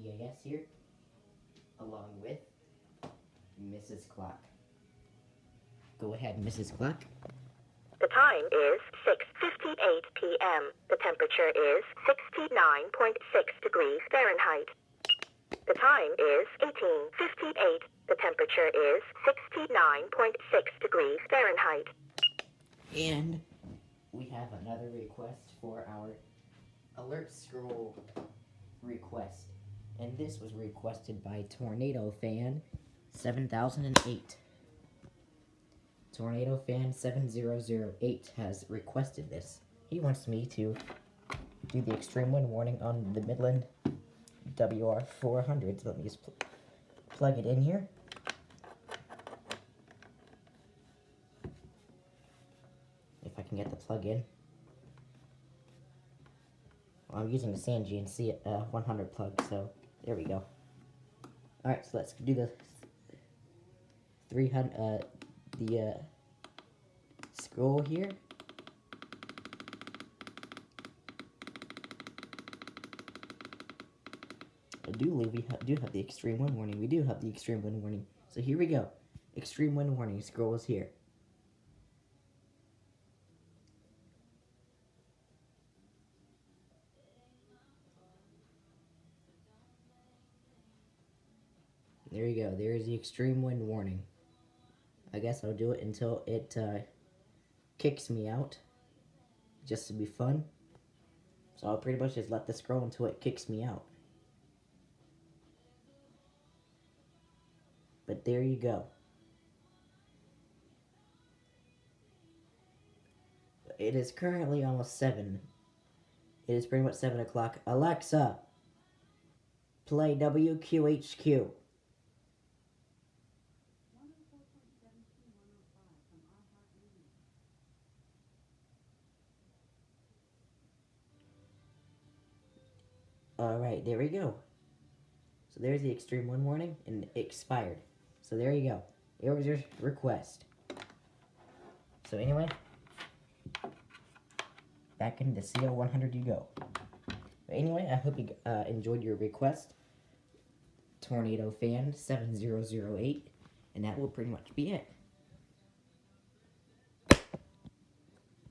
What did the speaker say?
EAS here, along with Mrs. Clock. Go ahead, Mrs. Clock. The time is 6:58 p.m. The temperature is 69.6 degrees Fahrenheit. The time is 18:58. The temperature is 69.6 degrees Fahrenheit. And we have another request for our alert scroll request. And this was requested by TornadoFan7008. TornadoFan7008 has requested this. He wants me to do the extreme wind warning on the Midland WR400. So let me just plug it in here. If I can get the plug in. Well, I'm using the GNC 100 plug, so there we go. Alright, so let's do the 300, scroll here. I do believe we do have the extreme wind warning. We do have the extreme wind warning. So here we go. Extreme wind warning. Scroll is here. There you go. There is the extreme wind warning. I guess I'll do it until it kicks me out, just to be fun. So I'll pretty much just let this scroll until it kicks me out. But there you go. It is currently almost 7. It is pretty much 7 o'clock. Alexa, play WQHQ. Alright, there we go. So there's the extreme wind warning, and it expired. So there you go. There was your request. So anyway, back into the CO100 you go. But anyway, I hope you enjoyed your request, TornadoFan7008, and that will pretty much be it.